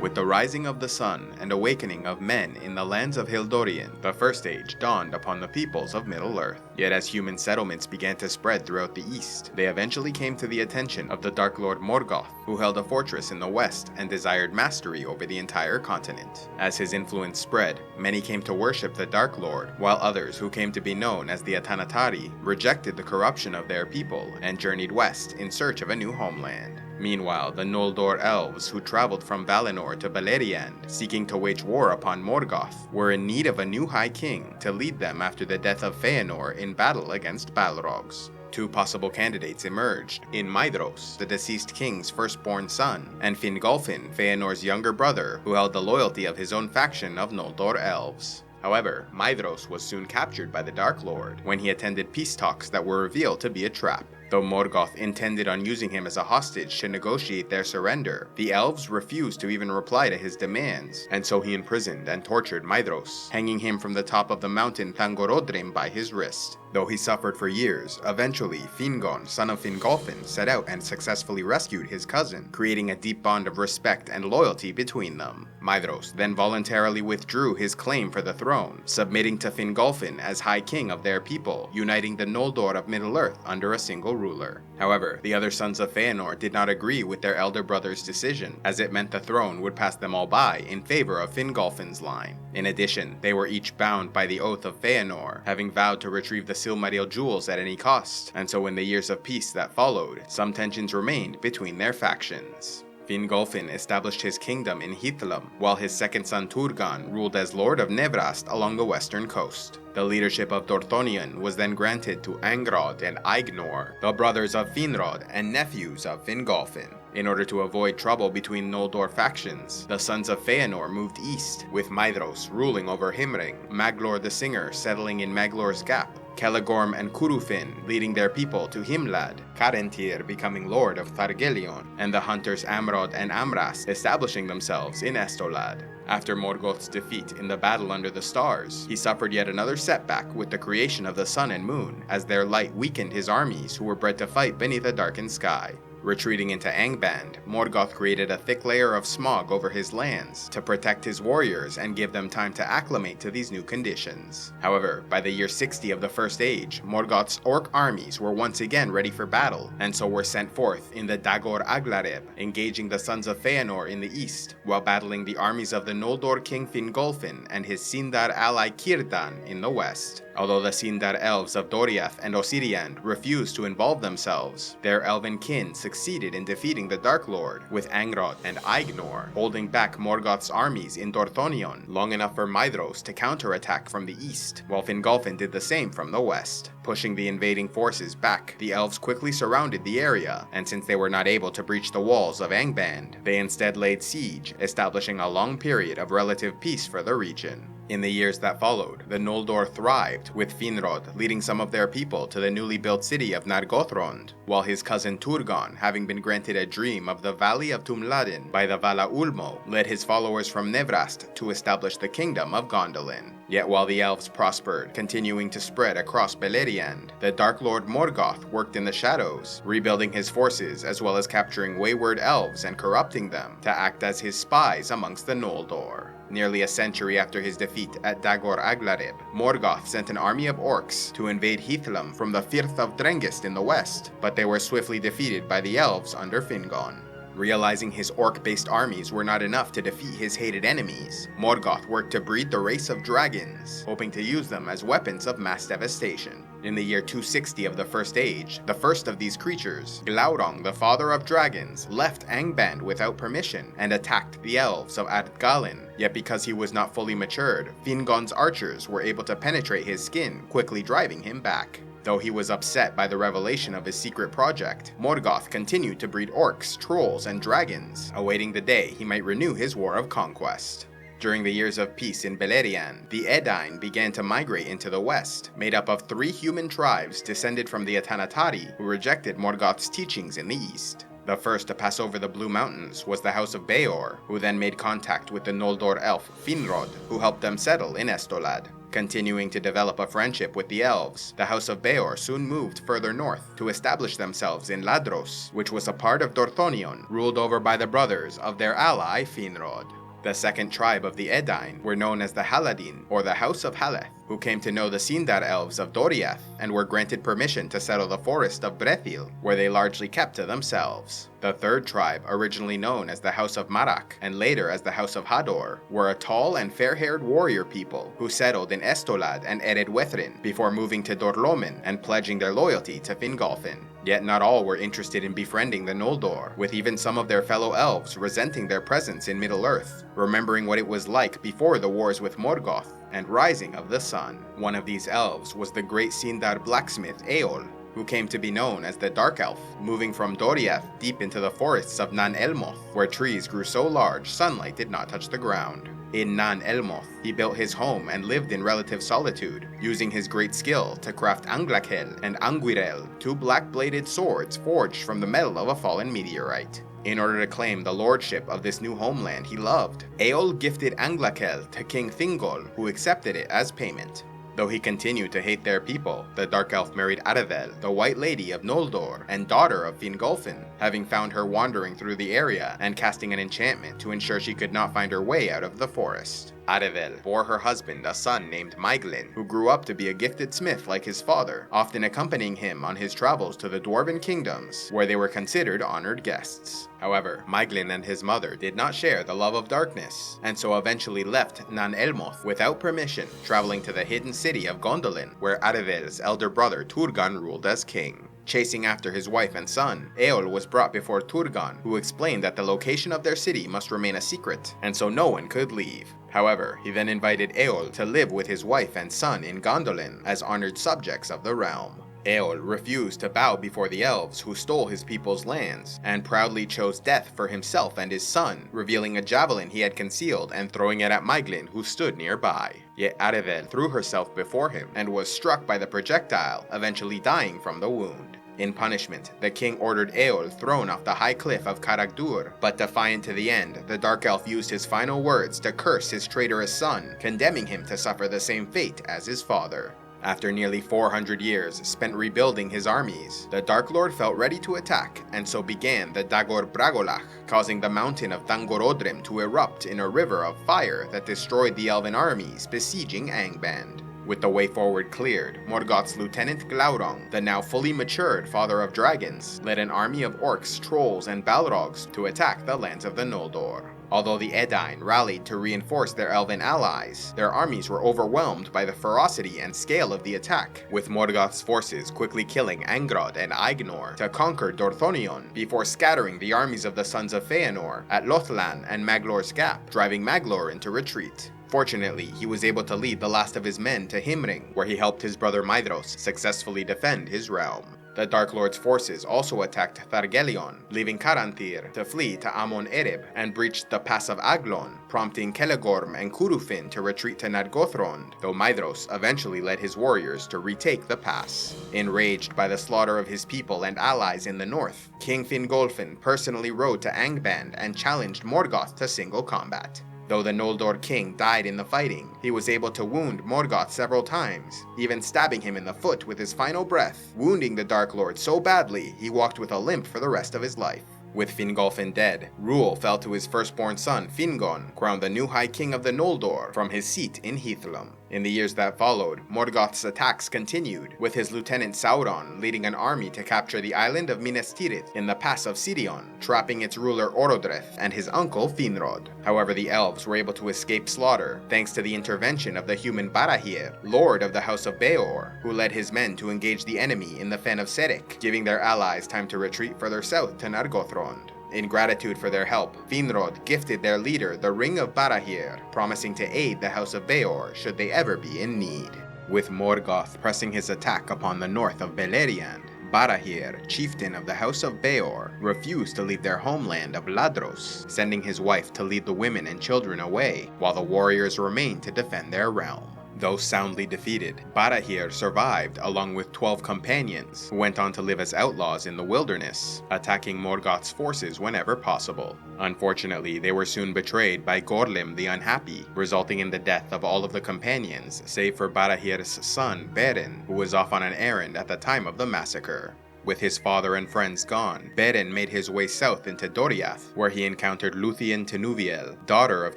With the rising of the sun and awakening of men in the lands of Hildorian, the First Age dawned upon the peoples of Middle-earth. Yet as human settlements began to spread throughout the east, they eventually came to the attention of the Dark Lord Morgoth, who held a fortress in the west and desired mastery over the entire continent. As his influence spread, many came to worship the Dark Lord, while others, who came to be known as the Atanatari, rejected the corruption of their people and journeyed west in search of a new homeland. Meanwhile, the Noldor elves, who traveled from Valinor to Beleriand, seeking to wage war upon Morgoth, were in need of a new High King to lead them after the death of Feanor in battle against Balrogs. Two possible candidates emerged, in Maedhros, the deceased king's firstborn son, and Fingolfin, Feanor's younger brother, who held the loyalty of his own faction of Noldor elves. However, Maedhros was soon captured by the Dark Lord when he attended peace talks that were revealed to be a trap. Though Morgoth intended on using him as a hostage to negotiate their surrender, the elves refused to even reply to his demands, and so he imprisoned and tortured Maedhros, hanging him from the top of the mountain Thangorodrim by his wrist. Though he suffered for years, eventually Fingon, son of Fingolfin, set out and successfully rescued his cousin, creating a deep bond of respect and loyalty between them. Maedhros then voluntarily withdrew his claim for the throne, submitting to Fingolfin as High King of their people, uniting the Noldor of Middle-earth under a single ruler. However, the other sons of Feanor did not agree with their elder brother's decision, as it meant the throne would pass them all by in favor of Fingolfin's line. In addition, they were each bound by the oath of Feanor, having vowed to retrieve the silmaril jewels at any cost, and so in the years of peace that followed, some tensions remained between their factions. Fingolfin established his kingdom in Hithlum, while his second son Turgon ruled as Lord of Nevrast along the western coast. The leadership of Dorthonion was then granted to Angrod and Aignor, the brothers of Finrod and nephews of Fingolfin. In order to avoid trouble between Noldor factions, the sons of Feanor moved east, with Maedhros ruling over Himring, Maglor the Singer settling in Maglor's Gap, Celegorm and Curufin leading their people to Himlad, Carentir becoming lord of Thargelion, and the hunters Amrod and Amras establishing themselves in Estolad. After Morgoth's defeat in the battle under the stars, he suffered yet another setback with the creation of the sun and moon, as their light weakened his armies who were bred to fight beneath a darkened sky. Retreating into Angband, Morgoth created a thick layer of smog over his lands to protect his warriors and give them time to acclimate to these new conditions. However, by the year 60 of the First Age, Morgoth's orc armies were once again ready for battle, and so were sent forth in the Dagor Aglareb, engaging the sons of Feanor in the east, while battling the armies of the Noldor king Fingolfin and his Sindar ally Círdan in the west. Although the Sindar elves of Doriath and Osiriand refused to involve themselves, their elven kin succeeded in defeating the Dark Lord, with Angrod and Aignor holding back Morgoth's armies in Dorthonion long enough for Maedhros to counterattack from the east, while Fingolfin did the same from the west. Pushing the invading forces back, the elves quickly surrounded the area, and since they were not able to breach the walls of Angband, they instead laid siege, establishing a long period of relative peace for the region. In the years that followed, the Noldor thrived, with Finrod leading some of their people to the newly built city of Nargothrond, while his cousin Turgon, having been granted a dream of the Valley of Tumladin by the Vala Ulmo, led his followers from Nevrast to establish the kingdom of Gondolin. Yet while the elves prospered, continuing to spread across Beleriand, the Dark Lord Morgoth worked in the shadows, rebuilding his forces as well as capturing wayward elves and corrupting them to act as his spies amongst the Noldor. Nearly a century after his defeat at Dagor Aglareb, Morgoth sent an army of orcs to invade Hithlum from the Firth of Drengist in the west, but they were swiftly defeated by the elves under Fingon. Realizing his orc-based armies were not enough to defeat his hated enemies, Morgoth worked to breed the race of dragons, hoping to use them as weapons of mass devastation. In the year 260 of the First Age, the first of these creatures, Glaurung, the father of dragons, left Angband without permission and attacked the elves of Ardgalin. Yet because he was not fully matured, Fingon's archers were able to penetrate his skin, quickly driving him back. Though he was upset by the revelation of his secret project, Morgoth continued to breed orcs, trolls, and dragons, awaiting the day he might renew his war of conquest. During the years of peace in Beleriand, the Edain began to migrate into the west, made up of 3 human tribes descended from the Atanatari, who rejected Morgoth's teachings in the east. The first to pass over the Blue Mountains was the House of Beor, who then made contact with the Noldor elf Finrod, who helped them settle in Estolad. Continuing to develop a friendship with the elves, the House of Beor soon moved further north to establish themselves in Ladros, which was a part of Dorthonion, ruled over by the brothers of their ally Finrod. The second tribe of the Edain were known as the Haladin, or the House of Haleth, who came to know the Sindar elves of Doriath and were granted permission to settle the forest of Brethil, where they largely kept to themselves. The third tribe, originally known as the House of Marak and later as the House of Hador, were a tall and fair-haired warrior people who settled in Estolad and Ered Wethrin before moving to Dorlomin and pledging their loyalty to Fingolfin. Yet not all were interested in befriending the Noldor, with even some of their fellow elves resenting their presence in Middle-earth, remembering what it was like before the wars with Morgoth and Rising of the Sun. One of these elves was the great Sindar blacksmith Eol, who came to be known as the Dark Elf, moving from Doriath deep into the forests of Nan Elmoth, where trees grew so large sunlight did not touch the ground. In Nan Elmoth, he built his home and lived in relative solitude, using his great skill to craft Anglakel and Anguirel, two black-bladed swords forged from the metal of a fallen meteorite. In order to claim the lordship of this new homeland he loved, Eol gifted Anglakel to King Thingol, who accepted it as payment. Though he continued to hate their people, the Dark Elf married Aravel, the White Lady of Noldor and daughter of Fingolfin, having found her wandering through the area and casting an enchantment to ensure she could not find her way out of the forest. Aravel bore her husband a son named Maiglin, who grew up to be a gifted smith like his father, often accompanying him on his travels to the Dwarven kingdoms, where they were considered honored guests. However, Maiglin and his mother did not share the love of darkness, and so eventually left Nan Elmoth without permission, traveling to the hidden city of Gondolin, where Aravel's elder brother Turgon ruled as king. Chasing after his wife and son, Eol was brought before Turgon, who explained that the location of their city must remain a secret, and so no one could leave. However, he then invited Eol to live with his wife and son in Gondolin as honored subjects of the realm. Eol refused to bow before the elves who stole his people's lands, and proudly chose death for himself and his son, revealing a javelin he had concealed and throwing it at Maiglin, who stood nearby. Yet Aravel threw herself before him and was struck by the projectile, eventually dying from the wound. In punishment, the king ordered Eol thrown off the high cliff of Caragdur, but defiant to the end, the Dark Elf used his final words to curse his traitorous son, condemning him to suffer the same fate as his father. After nearly 400 years spent rebuilding his armies, the Dark Lord felt ready to attack, and so began the Dagor Bragolach, causing the mountain of Dangorodrim to erupt in a river of fire that destroyed the elven armies besieging Angband. With the way forward cleared, Morgoth's lieutenant Glaurung, the now fully matured father of dragons, led an army of orcs, trolls, and balrogs to attack the lands of the Noldor. Although the Edain rallied to reinforce their elven allies, their armies were overwhelmed by the ferocity and scale of the attack, with Morgoth's forces quickly killing Angrod and Aignor to conquer Dorthonion before scattering the armies of the sons of Feanor at Lothlan and Maglor's Gap, driving Maglor into retreat. Fortunately, he was able to lead the last of his men to Himring, where he helped his brother Maedhros successfully defend his realm. The Dark Lord's forces also attacked Thargelion, leaving Caranthir to flee to Amon Ereb and breached the Pass of Aglon, prompting Celegorm and Curufin to retreat to Nargothrond, though Maedhros eventually led his warriors to retake the pass. Enraged by the slaughter of his people and allies in the north, King Fingolfin personally rode to Angband and challenged Morgoth to single combat. Though the Noldor king died in the fighting, he was able to wound Morgoth several times, even stabbing him in the foot with his final breath, wounding the Dark Lord so badly he walked with a limp for the rest of his life. With Fingolfin dead, rule fell to his firstborn son Fingon, crowned the new High King of the Noldor from his seat in Hithlum. In the years that followed, Morgoth's attacks continued, with his lieutenant Sauron leading an army to capture the island of Minas Tirith in the Pass of Sirion, trapping its ruler Orodreth and his uncle Finrod. However, the elves were able to escape slaughter thanks to the intervention of the human Barahir, lord of the House of Beor, who led his men to engage the enemy in the Fen of Serek, giving their allies time to retreat further south to Nargothrond. In gratitude for their help, Finrod gifted their leader the Ring of Barahir, promising to aid the House of Beor should they ever be in need. With Morgoth pressing his attack upon the north of Beleriand, Barahir, chieftain of the House of Beor, refused to leave their homeland of Ladros, sending his wife to lead the women and children away, while the warriors remained to defend their realm. Though soundly defeated, Barahir survived along with 12 companions, who went on to live as outlaws in the wilderness, attacking Morgoth's forces whenever possible. Unfortunately, they were soon betrayed by Gorlim the Unhappy, resulting in the death of all of the companions, save for Barahir's son, Beren, who was off on an errand at the time of the massacre. With his father and friends gone, Beren made his way south into Doriath, where he encountered Luthien Tinuviel, daughter of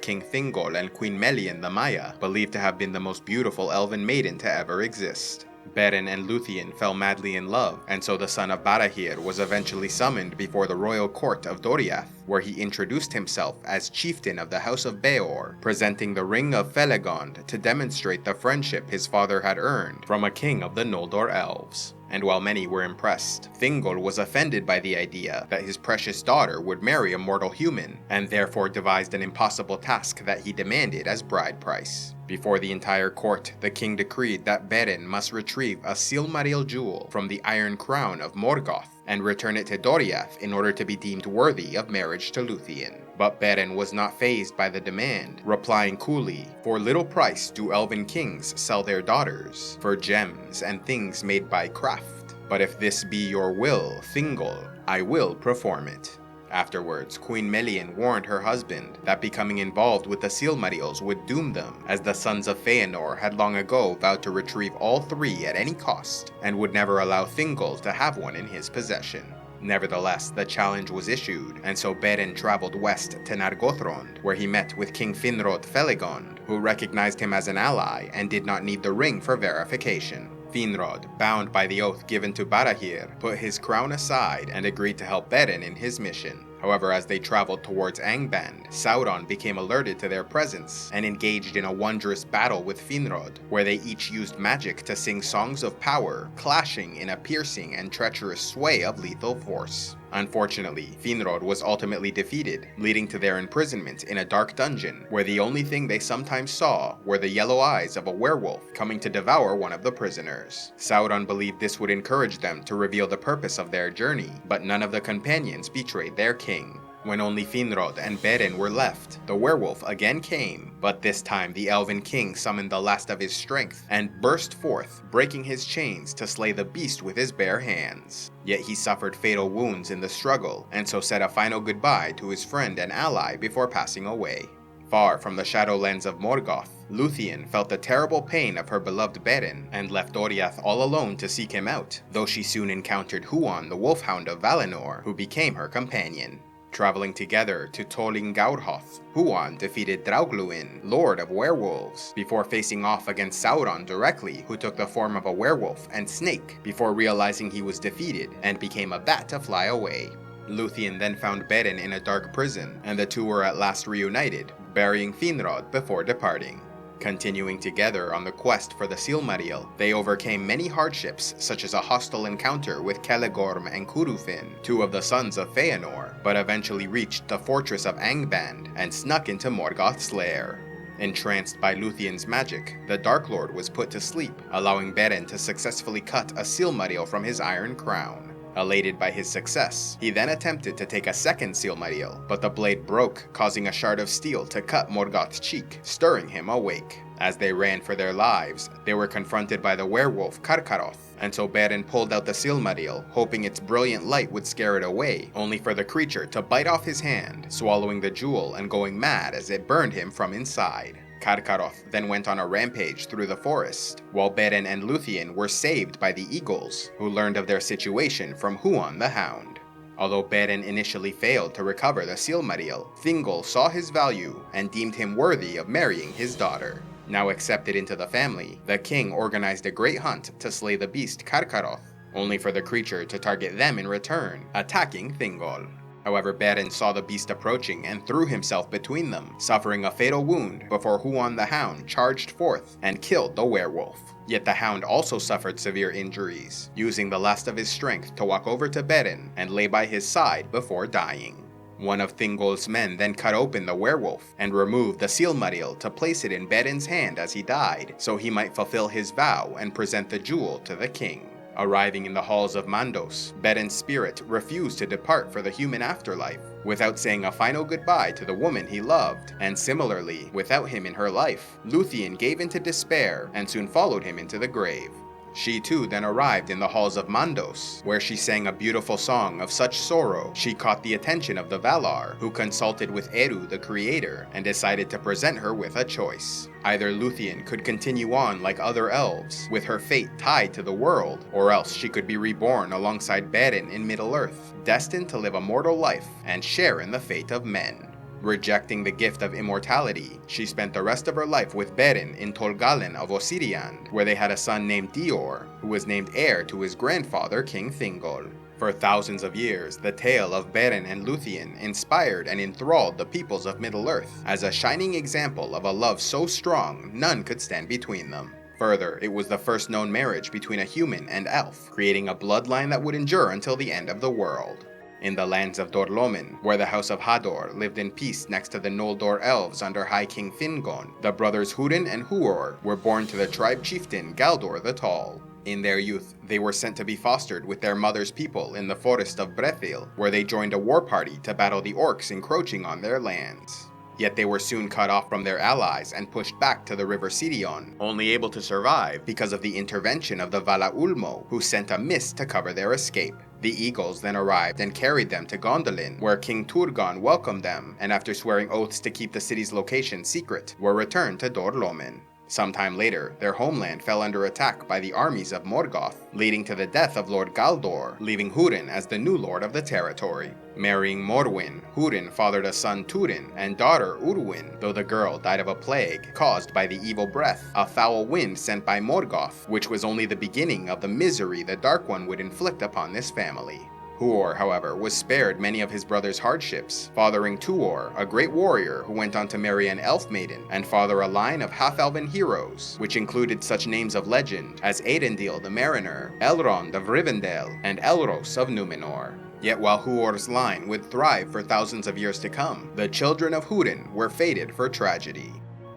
King Thingol and Queen Melian the Maya, believed to have been the most beautiful elven maiden to ever exist. Beren and Luthien fell madly in love, and so the son of Barahir was eventually summoned before the royal court of Doriath, where he introduced himself as chieftain of the House of Beor, presenting the Ring of Felegond to demonstrate the friendship his father had earned from a king of the Noldor elves. And while many were impressed, Thingol was offended by the idea that his precious daughter would marry a mortal human, and therefore devised an impossible task that he demanded as bride price. Before the entire court, the king decreed that Beren must retrieve a silmaril jewel from the Iron Crown of Morgoth and return it to Doriath in order to be deemed worthy of marriage to Luthien. But Beren was not fazed by the demand, replying coolly, "For little price do elven kings sell their daughters, for gems and things made by craft. But if this be your will, Thingol, I will perform it." Afterwards, Queen Melian warned her husband that becoming involved with the Silmarils would doom them, as the sons of Feanor had long ago vowed to retrieve all three at any cost, and would never allow Thingol to have one in his possession. Nevertheless, the challenge was issued, and so Beren traveled west to Nargothrond, where he met with King Finrod Felegond, who recognized him as an ally and did not need the ring for verification. Finrod, bound by the oath given to Barahir, put his crown aside and agreed to help Beren in his mission. However, as they traveled towards Angband, Sauron became alerted to their presence and engaged in a wondrous battle with Finrod, where they each used magic to sing songs of power, clashing in a piercing and treacherous sway of lethal force. Unfortunately, Finrod was ultimately defeated, leading to their imprisonment in a dark dungeon, where the only thing they sometimes saw were the yellow eyes of a werewolf coming to devour one of the prisoners. Sauron believed this would encourage them to reveal the purpose of their journey, but none of the companions betrayed their king. When only Finrod and Beren were left, the werewolf again came, but this time the Elven King summoned the last of his strength and burst forth, breaking his chains to slay the beast with his bare hands. Yet he suffered fatal wounds in the struggle, and so said a final goodbye to his friend and ally before passing away. Far from the Shadowlands of Morgoth, Luthien felt the terrible pain of her beloved Beren and left Doriath all alone to seek him out, though she soon encountered Huon the Wolfhound of Valinor, who became her companion. Traveling together to Tolin Gaurhoth, Huon defeated Draugluin, Lord of Werewolves, before facing off against Sauron directly, who took the form of a werewolf and snake before realizing he was defeated and became a bat to fly away. Luthien then found Beren in a dark prison, and the two were at last reunited, burying Finrod before departing. Continuing together on the quest for the Silmaril, they overcame many hardships such as a hostile encounter with Celegorm and Curufin, two of the sons of Feanor, but eventually reached the fortress of Angband and snuck into Morgoth's lair. Entranced by Luthien's magic, the Dark Lord was put to sleep, allowing Beren to successfully cut a Silmaril from his iron crown. Elated by his success, he then attempted to take a second Silmaril, but the blade broke, causing a shard of steel to cut Morgoth's cheek, stirring him awake. As they ran for their lives, they were confronted by the werewolf Karkaroth, and so Beren pulled out the Silmaril, hoping its brilliant light would scare it away, only for the creature to bite off his hand, swallowing the jewel and going mad as it burned him from inside. Karkaroth then went on a rampage through the forest, while Beren and Luthien were saved by the Eagles, who learned of their situation from Huon the Hound. Although Beren initially failed to recover the Silmaril, Thingol saw his value and deemed him worthy of marrying his daughter. Now accepted into the family, the king organized a great hunt to slay the beast Karkaroth, only for the creature to target them in return, attacking Thingol. However, Beren saw the beast approaching and threw himself between them, suffering a fatal wound before Huon the Hound charged forth and killed the werewolf. Yet the Hound also suffered severe injuries, using the last of his strength to walk over to Beren and lay by his side before dying. One of Thingol's men then cut open the werewolf and removed the Silmaril to place it in Beren's hand as he died, so he might fulfill his vow and present the jewel to the king. Arriving in the halls of Mandos, Beden's spirit refused to depart for the human afterlife, without saying a final goodbye to the woman he loved, and similarly, without him in her life, Luthien gave into despair and soon followed him into the grave. She too then arrived in the halls of Mandos, where she sang a beautiful song of such sorrow she caught the attention of the Valar, who consulted with Eru the creator and decided to present her with a choice. Either Luthien could continue on like other elves, with her fate tied to the world, or else she could be reborn alongside Beren in Middle-earth, destined to live a mortal life and share in the fate of men. Rejecting the gift of immortality, she spent the rest of her life with Beren in Tolgalin of Osiriand, where they had a son named Dior, who was named heir to his grandfather King Thingol. For thousands of years, the tale of Beren and Luthien inspired and enthralled the peoples of Middle-earth as a shining example of a love so strong none could stand between them. Further, it was the first known marriage between a human and elf, creating a bloodline that would endure until the end of the world. In the lands of Dor-lómin, where the house of Hador lived in peace next to the Noldor elves under High King Fingon, the brothers Hurin and Huor were born to the tribe chieftain Galdor the Tall. In their youth, they were sent to be fostered with their mother's people in the forest of Brethil, where they joined a war party to battle the orcs encroaching on their lands. Yet they were soon cut off from their allies and pushed back to the river Sirion, only able to survive because of the intervention of the Vala Ulmo, who sent a mist to cover their escape. The eagles then arrived and carried them to Gondolin, where King Turgon welcomed them, and after swearing oaths to keep the city's location secret, were returned to Dor-lómin. Sometime later, their homeland fell under attack by the armies of Morgoth, leading to the death of Lord Galdor, leaving Hurin as the new lord of the territory. Marrying Morwin, Hurin fathered a son Turin and daughter Urwin, though the girl died of a plague caused by the evil breath, a foul wind sent by Morgoth, which was only the beginning of the misery the Dark One would inflict upon this family. Huor, however, was spared many of his brother's hardships, fathering Tuor, a great warrior who went on to marry an elf maiden and father a line of half-elven heroes, which included such names of legend as Aedendil the Mariner, Elrond of Rivendell, and Elros of Númenor. Yet while Huor's line would thrive for thousands of years to come, the children of Hurin were fated for tragedy.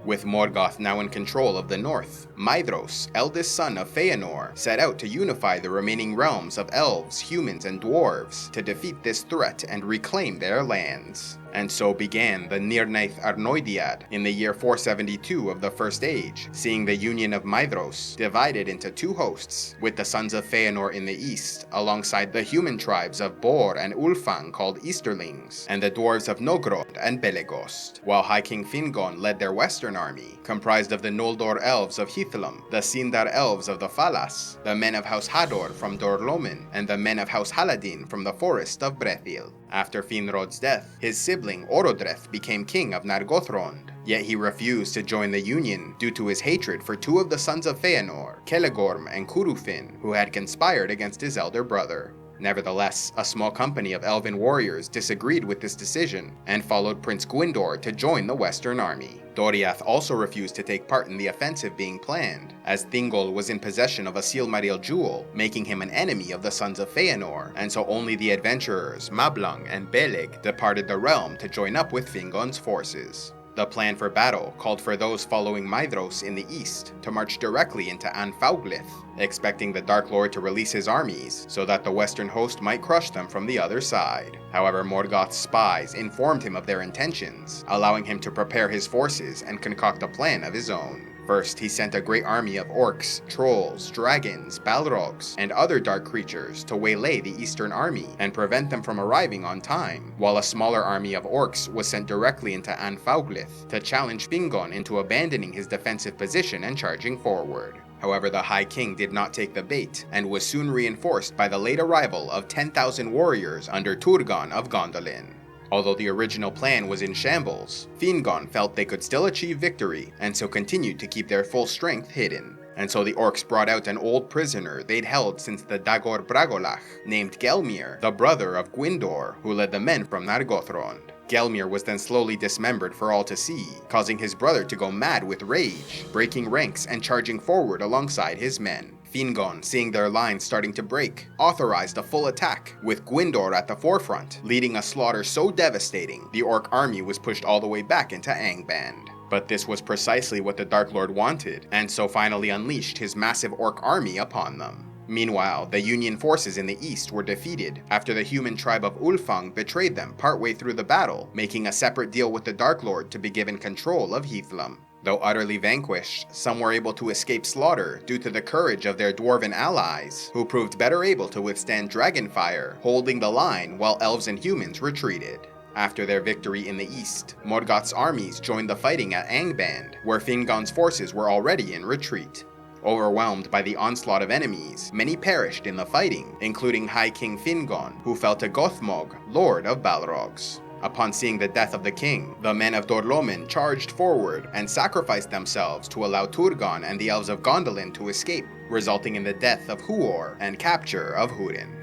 With Morgoth now in control of the north, Maedhros, eldest son of Feanor, set out to unify the remaining realms of elves, humans, and dwarves to defeat this threat and reclaim their lands. And so began the Nirnaeth Arnoediad in the year 472 of the First Age, seeing the union of Maedhros divided into two hosts, with the sons of Feanor in the east, alongside the human tribes of Bor and Ulfang called Easterlings, and the dwarves of Nogrod and Belegost, while High King Fingon led their western army, comprised of the Noldor elves of Hithlum, the Sindar elves of the Falas, the men of House Hador from Dor-lómin, and the men of House Haladin from the forest of Brethil. After Finrod's death, his sibling Orodreth became king of Nargothrond, yet he refused to join the union due to his hatred for two of the sons of Feanor, Celegorm and Curufin, who had conspired against his elder brother. Nevertheless, a small company of elven warriors disagreed with this decision and followed Prince Gwyndor to join the Western Army. Doriath also refused to take part in the offensive being planned, as Thingol was in possession of a silmaril jewel, making him an enemy of the sons of Feanor, and so only the adventurers Mablung and Beleg departed the realm to join up with Fingon's forces. The plan for battle called for those following Maedhros in the east to march directly into Anfauglith, expecting the Dark Lord to release his armies so that the western host might crush them from the other side. However, Morgoth's spies informed him of their intentions, allowing him to prepare his forces and concoct a plan of his own. First, he sent a great army of orcs, trolls, dragons, balrogs, and other dark creatures to waylay the eastern army and prevent them from arriving on time, while a smaller army of orcs was sent directly into Anfauglith to challenge Fingon into abandoning his defensive position and charging forward. However, the High King did not take the bait, and was soon reinforced by the late arrival of 10,000 warriors under Turgon of Gondolin. Although the original plan was in shambles, Fingon felt they could still achieve victory, and so continued to keep their full strength hidden. And so the orcs brought out an old prisoner they'd held since the Dagor Bragolach, named Gelmir, the brother of Gwyndor, who led the men from Nargothrond. Gelmir was then slowly dismembered for all to see, causing his brother to go mad with rage, breaking ranks and charging forward alongside his men. Fingon, seeing their lines starting to break, authorized a full attack, with Gwyndor at the forefront, leading a slaughter so devastating, the orc army was pushed all the way back into Angband. But this was precisely what the Dark Lord wanted, and so finally unleashed his massive orc army upon them. Meanwhile, the Union forces in the east were defeated after the human tribe of Ulfang betrayed them partway through the battle, making a separate deal with the Dark Lord to be given control of Hithlum. Though utterly vanquished, some were able to escape slaughter due to the courage of their dwarven allies, who proved better able to withstand dragonfire, holding the line while elves and humans retreated. After their victory in the east, Morgoth's armies joined the fighting at Angband, where Fingon's forces were already in retreat. Overwhelmed by the onslaught of enemies, many perished in the fighting, including High King Fingon, who fell to Gothmog, Lord of Balrogs. Upon seeing the death of the king, the men of Dorlomin charged forward and sacrificed themselves to allow Turgon and the elves of Gondolin to escape, resulting in the death of Huor and capture of Hurin.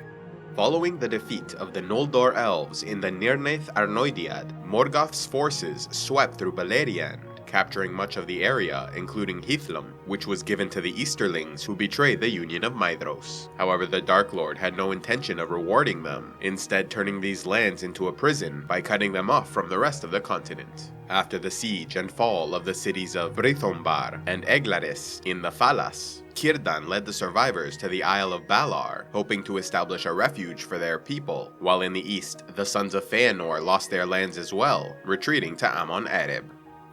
Following the defeat of the Noldor elves in the Nirnaeth Arnoediad, Morgoth's forces swept through Beleriand, capturing much of the area, including Hithlum, which was given to the Easterlings who betrayed the Union of Maedhros. However, the Dark Lord had no intention of rewarding them, instead turning these lands into a prison by cutting them off from the rest of the continent. After the siege and fall of the cities of Brithombar and Eglaris in the Falas, Círdan led the survivors to the Isle of Valar, hoping to establish a refuge for their people, while in the east, the sons of Feanor lost their lands as well, retreating to Amon Ereb.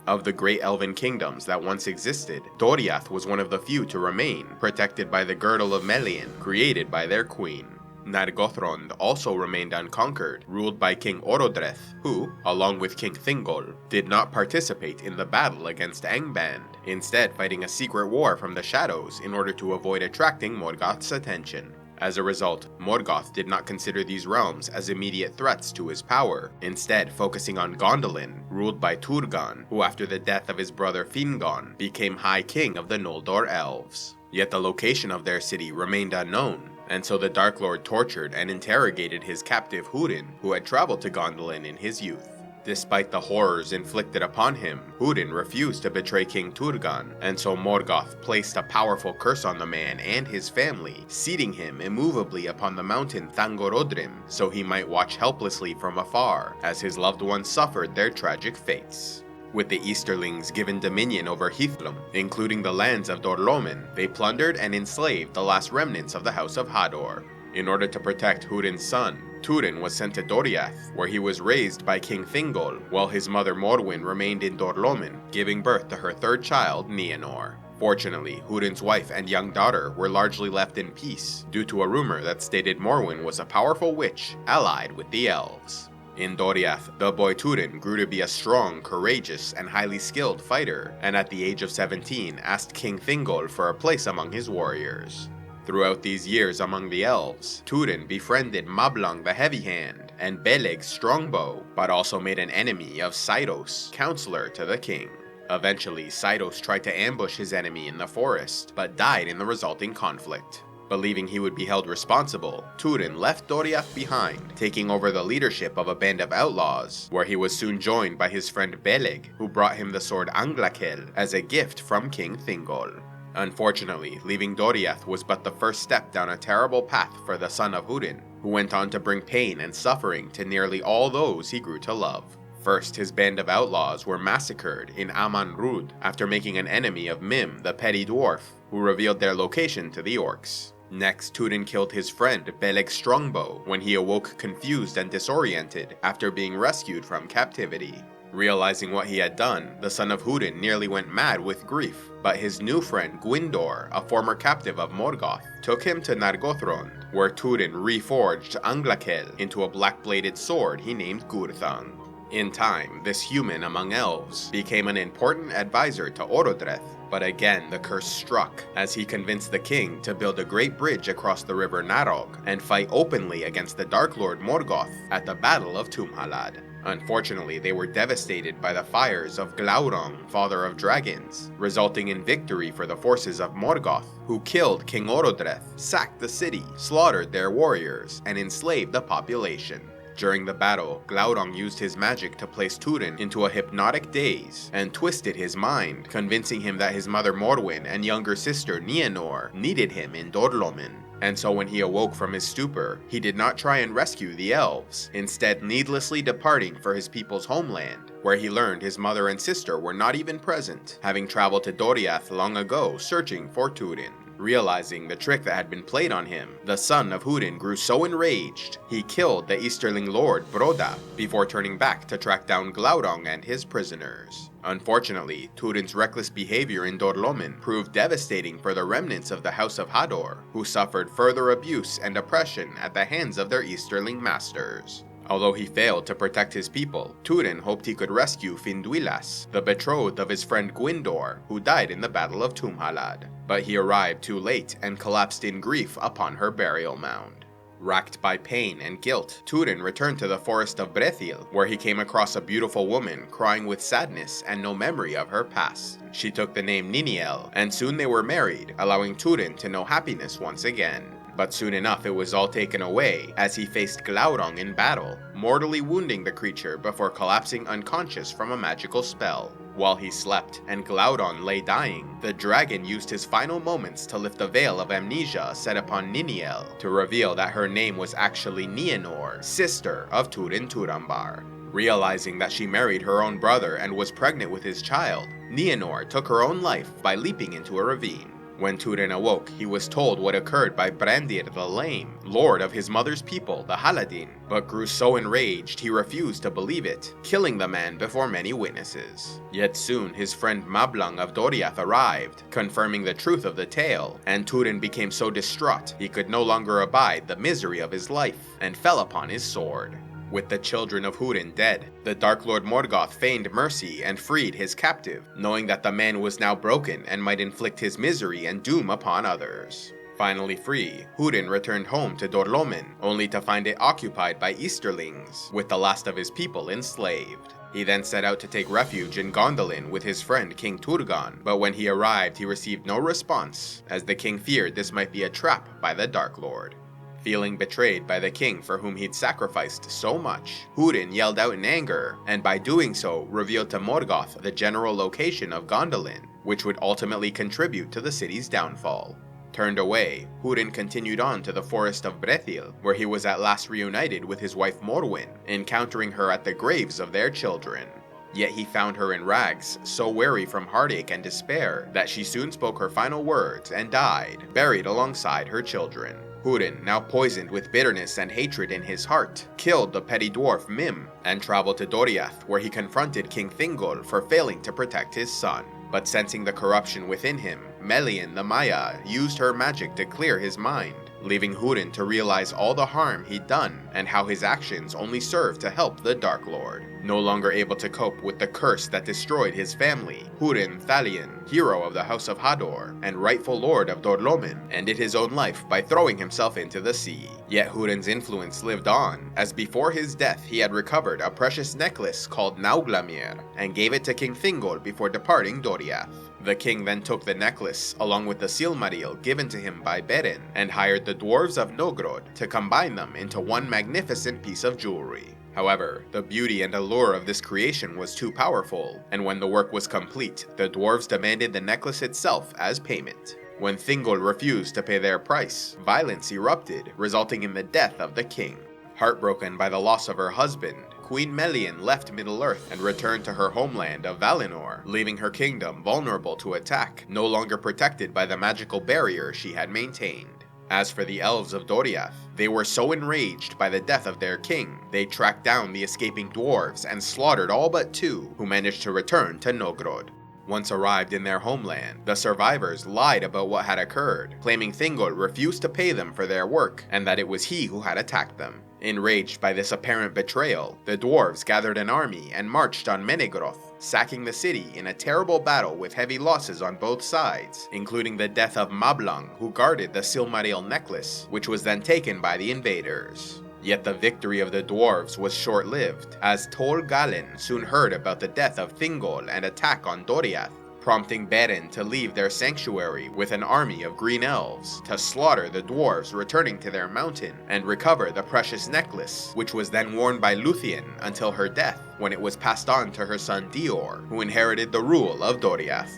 Of the great elven kingdoms that once existed, Doriath was one of the few to remain, protected by the Girdle of Melian, created by their queen. Nargothrond also remained unconquered, ruled by King Orodreth, who, along with King Thingol, did not participate in the battle against Angband, instead fighting a secret war from the shadows in order to avoid attracting Morgoth's attention. As a result, Morgoth did not consider these realms as immediate threats to his power, instead focusing on Gondolin, ruled by Turgon, who after the death of his brother Fingon, became High King of the Noldor Elves. Yet the location of their city remained unknown, and so the Dark Lord tortured and interrogated his captive Hurin, who had traveled to Gondolin in his youth. Despite the horrors inflicted upon him, Hurin refused to betray King Turgon, and so Morgoth placed a powerful curse on the man and his family, seating him immovably upon the mountain Thangorodrim, so he might watch helplessly from afar, as his loved ones suffered their tragic fates. With the Easterlings given dominion over Hithlum, including the lands of Dorlomin, they plundered and enslaved the last remnants of the House of Hador. In order to protect Hurin's son, Turin was sent to Doriath, where he was raised by King Thingol, while his mother Morwen remained in Dorlomin, giving birth to her third child, Nienor. Fortunately, Hurin's wife and young daughter were largely left in peace, due to a rumor that stated Morwen was a powerful witch allied with the elves. In Doriath, the boy Turin grew to be a strong, courageous, and highly skilled fighter, and at the age of 17 asked King Thingol for a place among his warriors. Throughout these years among the elves, Turin befriended Mablung the Heavy Hand and Beleg Strongbow, but also made an enemy of Saidos, counselor to the king. Eventually, Saidos tried to ambush his enemy in the forest, but died in the resulting conflict. Believing he would be held responsible, Turin left Doriath behind, taking over the leadership of a band of outlaws, where he was soon joined by his friend Beleg, who brought him the sword Anglakel as a gift from King Thingol. Unfortunately, leaving Doriath was but the first step down a terrible path for the son of Hurin, who went on to bring pain and suffering to nearly all those he grew to love. First, his band of outlaws were massacred in Aman Rud after making an enemy of Mim, the petty dwarf, who revealed their location to the orcs. Next, Turin killed his friend Beleg Strongbow when he awoke confused and disoriented after being rescued from captivity. Realizing what he had done, the son of Hurin nearly went mad with grief, but his new friend Gwyndor, a former captive of Morgoth, took him to Nargothrond, where Turin reforged Anglakel into a black-bladed sword he named Gurthang. In time, this human among elves became an important advisor to Orodreth, but again the curse struck as he convinced the king to build a great bridge across the river Narog and fight openly against the Dark Lord Morgoth at the Battle of Tumhalad. Unfortunately, they were devastated by the fires of Glaurung, father of dragons, resulting in victory for the forces of Morgoth, who killed King Orodreth, sacked the city, slaughtered their warriors, and enslaved the population. During the battle, Glaurung used his magic to place Turin into a hypnotic daze and twisted his mind, convincing him that his mother Morwen and younger sister Nienor needed him in Dorlomin. And so when he awoke from his stupor, he did not try and rescue the elves, instead needlessly departing for his people's homeland, where he learned his mother and sister were not even present, having traveled to Doriath long ago searching for Turin. Realizing the trick that had been played on him, the son of Hurin grew so enraged, he killed the Easterling lord Broda before turning back to track down Glaurung and his prisoners. Unfortunately, Turin's reckless behavior in Dorlomin proved devastating for the remnants of the House of Hador, who suffered further abuse and oppression at the hands of their Easterling masters. Although he failed to protect his people, Turin hoped he could rescue Finduilas, the betrothed of his friend Gwyndor, who died in the Battle of Tumhalad. But he arrived too late and collapsed in grief upon her burial mound. Racked by pain and guilt, Turin returned to the forest of Brethil, where he came across a beautiful woman crying with sadness and no memory of her past. She took the name Niniel, and soon they were married, allowing Turin to know happiness once again. But soon enough it was all taken away as he faced Glaurung in battle, mortally wounding the creature before collapsing unconscious from a magical spell. While he slept and Glaurung lay dying, the dragon used his final moments to lift the veil of amnesia set upon Niniel to reveal that her name was actually Nienor, sister of Turin Turambar. Realizing that she married her own brother and was pregnant with his child, Nienor took her own life by leaping into a ravine. When Turin awoke, he was told what occurred by Brandir the Lame, lord of his mother's people, the Haladin, but grew so enraged he refused to believe it, killing the man before many witnesses. Yet soon his friend Mablang of Doriath arrived, confirming the truth of the tale, and Turin became so distraught he could no longer abide the misery of his life, and fell upon his sword. With the children of Hurin dead, the Dark Lord Morgoth feigned mercy and freed his captive, knowing that the man was now broken and might inflict his misery and doom upon others. Finally free, Hurin returned home to Dorlomin, only to find it occupied by Easterlings, with the last of his people enslaved. He then set out to take refuge in Gondolin with his friend King Turgon, but when he arrived he received no response, as the king feared this might be a trap by the Dark Lord. Feeling betrayed by the king for whom he'd sacrificed so much, Hurin yelled out in anger, and by doing so revealed to Morgoth the general location of Gondolin, which would ultimately contribute to the city's downfall. Turned away, Hurin continued on to the forest of Brethil, where he was at last reunited with his wife Morwen, encountering her at the graves of their children. Yet he found her in rags, so weary from heartache and despair that she soon spoke her final words and died, buried alongside her children. Hurin, now poisoned with bitterness and hatred in his heart, killed the petty dwarf Mim, and traveled to Doriath, where he confronted King Thingol for failing to protect his son. But sensing the corruption within him, Melian the Maya used her magic to clear his mind, leaving Hurin to realize all the harm he'd done and how his actions only served to help the Dark Lord. No longer able to cope with the curse that destroyed his family, Hurin Thalion, hero of the House of Hador and rightful lord of Dorlomin, ended his own life by throwing himself into the sea. Yet Hurin's influence lived on, as before his death he had recovered a precious necklace called Nauglamir and gave it to King Thingol before departing Doriath. The king then took the necklace, along with the silmaril given to him by Beren, and hired the dwarves of Nogrod to combine them into one magnificent piece of jewelry. However, the beauty and allure of this creation was too powerful, and when the work was complete, the dwarves demanded the necklace itself as payment. When Thingol refused to pay their price, violence erupted, resulting in the death of the king. Heartbroken by the loss of her husband, Queen Melian left Middle-earth and returned to her homeland of Valinor, leaving her kingdom vulnerable to attack, no longer protected by the magical barrier she had maintained. As for the elves of Doriath, they were so enraged by the death of their king, they tracked down the escaping dwarves and slaughtered all but 2, who managed to return to Nogrod. Once arrived in their homeland, the survivors lied about what had occurred, claiming Thingol refused to pay them for their work and that it was he who had attacked them. Enraged by this apparent betrayal, the dwarves gathered an army and marched on Menegroth, sacking the city in a terrible battle with heavy losses on both sides, including the death of Mablang, who guarded the Silmaril necklace, which was then taken by the invaders. Yet the victory of the dwarves was short-lived, as Tol Galen soon heard about the death of Thingol and attack on Doriath, prompting Beren to leave their sanctuary with an army of green elves to slaughter the dwarves returning to their mountain and recover the precious necklace, which was then worn by Luthien until her death, when it was passed on to her son Dior, who inherited the rule of Doriath.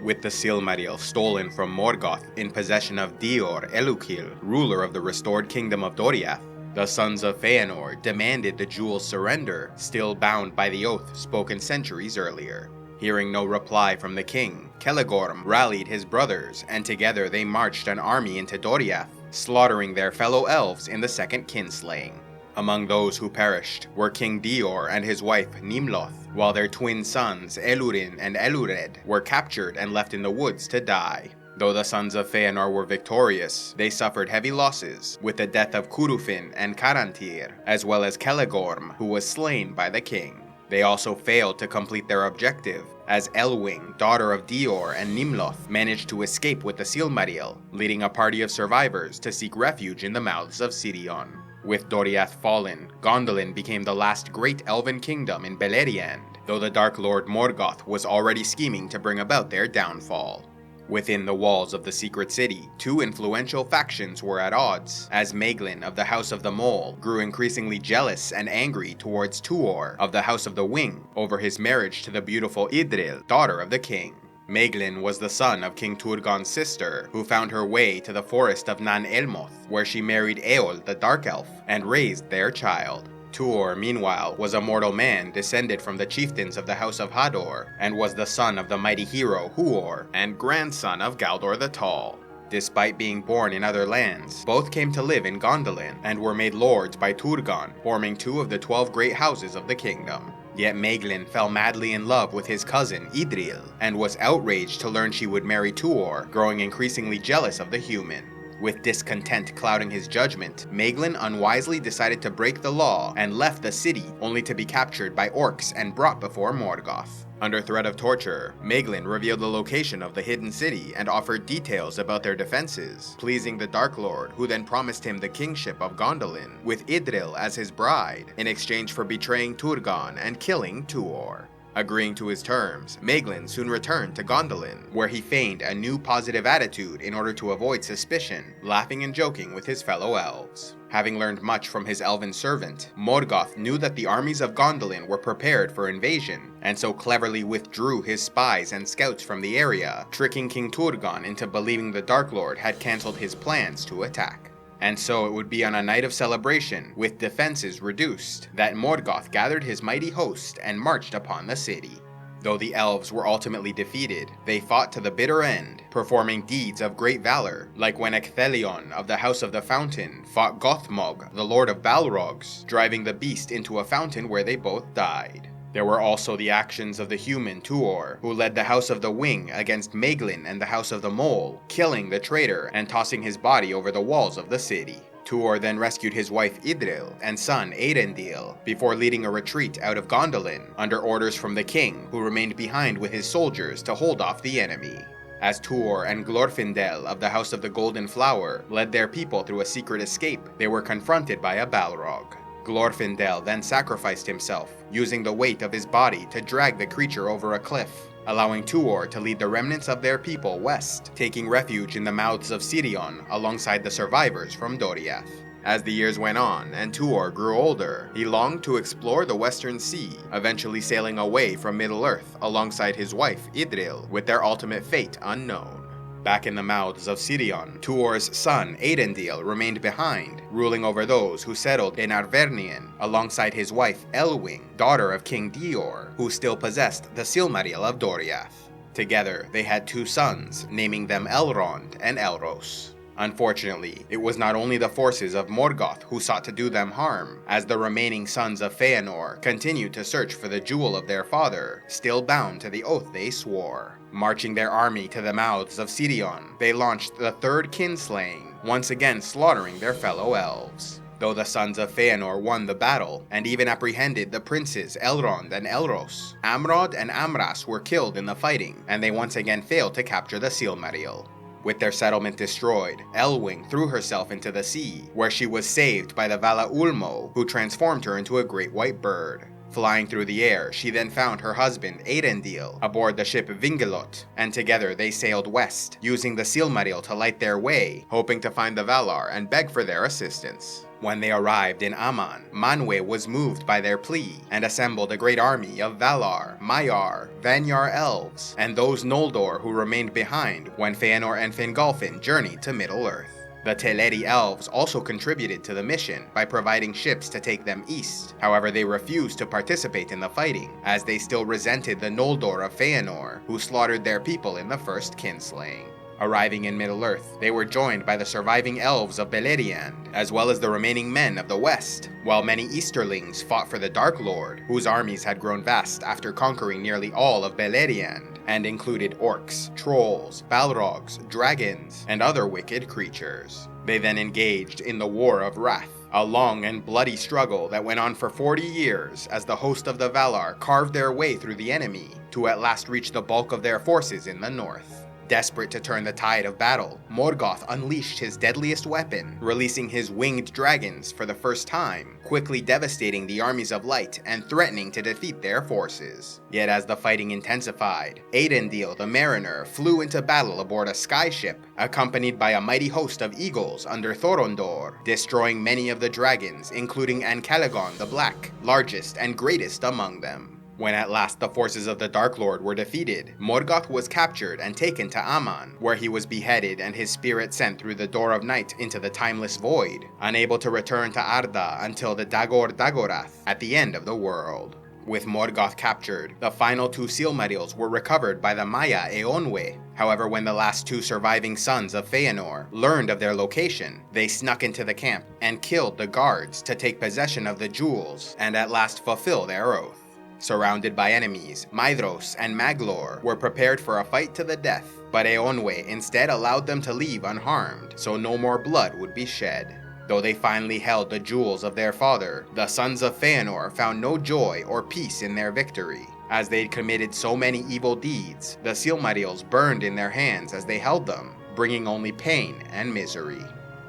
With the Silmaril stolen from Morgoth in possession of Dior Elukil, ruler of the restored kingdom of Doriath, the sons of Feanor demanded the jewel's surrender, still bound by the oath spoken centuries earlier. Hearing no reply from the king, Celegorm rallied his brothers, and together they marched an army into Doriath, slaughtering their fellow elves in the second kinslaying. Among those who perished were King Dior and his wife Nimloth, while their twin sons Elurin and Elured were captured and left in the woods to die. Though the sons of Feanor were victorious, they suffered heavy losses, with the death of Curufin and Carantir, as well as Celegorm, who was slain by the king. They also failed to complete their objective, as Elwing, daughter of Dior and Nimloth, managed to escape with the silmaril, leading a party of survivors to seek refuge in the mouths of Sirion. With Doriath fallen, Gondolin became the last great elven kingdom in Beleriand, though the Dark Lord Morgoth was already scheming to bring about their downfall. Within the walls of the secret city, two influential factions were at odds, as Maeglin of the House of the Mole grew increasingly jealous and angry towards Tuor of the House of the Wing over his marriage to the beautiful Idril, daughter of the king. Maeglin was the son of King Turgon's sister, who found her way to the forest of Nan Elmoth, where she married Eol the Dark Elf, and raised their child. Tuor, meanwhile, was a mortal man descended from the chieftains of the House of Hador, and was the son of the mighty hero Huor, and grandson of Galdor the Tall. Despite being born in other lands, both came to live in Gondolin, and were made lords by Turgon, forming two of the 12 great houses of the kingdom. Yet Maeglin fell madly in love with his cousin Idril, and was outraged to learn she would marry Tuor, growing increasingly jealous of the human. With discontent clouding his judgment, Maeglin unwisely decided to break the law and left the city, only to be captured by orcs and brought before Morgoth. Under threat of torture, Maeglin revealed the location of the hidden city and offered details about their defenses, pleasing the Dark Lord, who then promised him the kingship of Gondolin, with Idril as his bride, in exchange for betraying Turgon and killing Tuor. Agreeing to his terms, Maeglin soon returned to Gondolin, where he feigned a new positive attitude in order to avoid suspicion, laughing and joking with his fellow elves. Having learned much from his elven servant, Morgoth knew that the armies of Gondolin were prepared for invasion, and so cleverly withdrew his spies and scouts from the area, tricking King Turgon into believing the Dark Lord had cancelled his plans to attack. And so it would be on a night of celebration, with defenses reduced, that Morgoth gathered his mighty host and marched upon the city. Though the elves were ultimately defeated, they fought to the bitter end, performing deeds of great valor, like when Ecthelion of the House of the Fountain fought Gothmog, the Lord of Balrogs, driving the beast into a fountain where they both died. There were also the actions of the human Tuor, who led the House of the Wing against Maeglin and the House of the Mole, killing the traitor and tossing his body over the walls of the city. Tuor then rescued his wife Idril and son Eärendil, before leading a retreat out of Gondolin, under orders from the king, who remained behind with his soldiers to hold off the enemy. As Tuor and Glorfindel of the House of the Golden Flower led their people through a secret escape, they were confronted by a Balrog. Glorfindel then sacrificed himself, using the weight of his body to drag the creature over a cliff, allowing Tuor to lead the remnants of their people west, taking refuge in the mouths of Sirion alongside the survivors from Doriath. As the years went on and Tuor grew older, he longed to explore the Western Sea, eventually sailing away from Middle-earth alongside his wife Idril, with their ultimate fate unknown. Back in the mouths of Sirion, Tuor's son Eärendil remained behind, ruling over those who settled in Arvernien, alongside his wife Elwing, daughter of King Dior, who still possessed the silmaril of Doriath. Together, they had two sons, naming them Elrond and Elros. Unfortunately, it was not only the forces of Morgoth who sought to do them harm, as the remaining sons of Feanor continued to search for the jewel of their father, still bound to the oath they swore. Marching their army to the mouths of Sirion, they launched the third kinslaying, once again slaughtering their fellow elves. Though the sons of Feanor won the battle, and even apprehended the princes Elrond and Elros, Amrod and Amras were killed in the fighting, and they once again failed to capture the silmaril. With their settlement destroyed, Elwing threw herself into the sea, where she was saved by the Vala Ulmo, who transformed her into a great white bird. Flying through the air, she then found her husband Eärendil aboard the ship Vingelot, and together they sailed west, using the silmaril to light their way, hoping to find the Valar and beg for their assistance. When they arrived in Aman, Manwë was moved by their plea, and assembled a great army of Valar, Maiar, Vanyar elves, and those Noldor who remained behind when Feanor and Fingolfin journeyed to Middle-earth. The Teleri elves also contributed to the mission by providing ships to take them east. However, they refused to participate in the fighting, as they still resented the Noldor of Feanor, who slaughtered their people in the first kinslaying. Arriving in Middle-earth, they were joined by the surviving elves of Beleriand, as well as the remaining men of the West, while many Easterlings fought for the Dark Lord, whose armies had grown vast after conquering nearly all of Beleriand, and included orcs, trolls, balrogs, dragons, and other wicked creatures. They then engaged in the War of Wrath, a long and bloody struggle that went on for 40 years as the host of the Valar carved their way through the enemy to at last reach the bulk of their forces in the north. Desperate to turn the tide of battle, Morgoth unleashed his deadliest weapon, releasing his winged dragons for the first time, quickly devastating the armies of light and threatening to defeat their forces. Yet as the fighting intensified, Aedendil the Mariner flew into battle aboard a skyship, accompanied by a mighty host of eagles under Thorondor, destroying many of the dragons, including Ancalagon the Black, largest and greatest among them. When at last the forces of the Dark Lord were defeated, Morgoth was captured and taken to Aman, where he was beheaded and his spirit sent through the Door of Night into the Timeless Void, unable to return to Arda until the Dagor Dagorath at the end of the world. With Morgoth captured, the final 2 silmarils were recovered by the Maya Eonwe. However, when the last 2 surviving sons of Feanor learned of their location, they snuck into the camp and killed the guards to take possession of the jewels and at last fulfill their oath. Surrounded by enemies, Maedhros and Maglor were prepared for a fight to the death, but Eonwe instead allowed them to leave unharmed, so no more blood would be shed. Though they finally held the jewels of their father, the sons of Feanor found no joy or peace in their victory. As they'd committed so many evil deeds, the silmarils burned in their hands as they held them, bringing only pain and misery.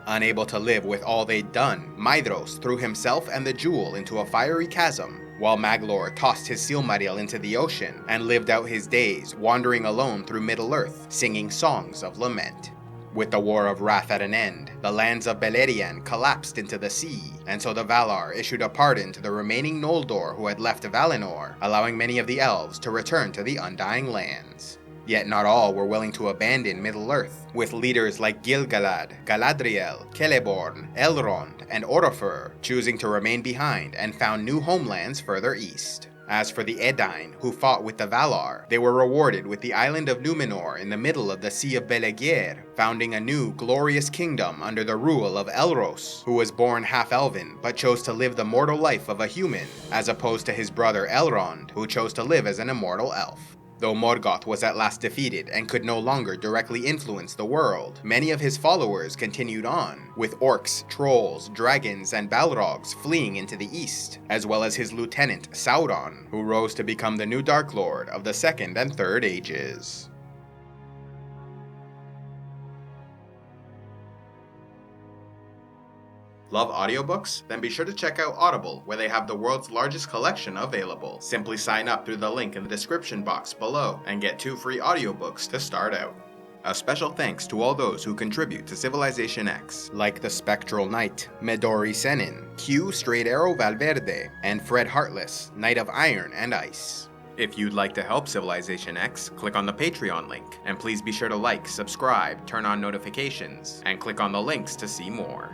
Unable to live with all they'd done, Maedhros threw himself and the jewel into a fiery chasm, while Maglor tossed his silmaril into the ocean and lived out his days wandering alone through Middle-earth, singing songs of lament. With the War of Wrath at an end, the lands of Beleriand collapsed into the sea, and so the Valar issued a pardon to the remaining Noldor who had left Valinor, allowing many of the elves to return to the Undying Lands. Yet not all were willing to abandon Middle-earth, with leaders like Gil-galad, Galadriel, Celeborn, Elrond, and Oropher choosing to remain behind and found new homelands further east. As for the Edain, who fought with the Valar, they were rewarded with the island of Numenor in the middle of the Sea of Belegir, founding a new, glorious kingdom under the rule of Elros, who was born half-elven but chose to live the mortal life of a human, as opposed to his brother Elrond, who chose to live as an immortal elf. Though Morgoth was at last defeated and could no longer directly influence the world, many of his followers continued on, with orcs, trolls, dragons, and balrogs fleeing into the east, as well as his lieutenant Sauron, who rose to become the new Dark Lord of the Second and Third Ages. Love audiobooks? Then be sure to check out Audible, where they have the world's largest collection available. Simply sign up through the link in the description box below and get 2 free audiobooks to start out. A special thanks to all those who contribute to CivilizationEx, like the Spectral Knight, Midori Senin, Q Straight Arrow Valverde, and Fred Heartless, Knight of Iron and Ice. If you'd like to help CivilizationEx, click on the Patreon link, and please be sure to like, subscribe, turn on notifications, and click on the links to see more.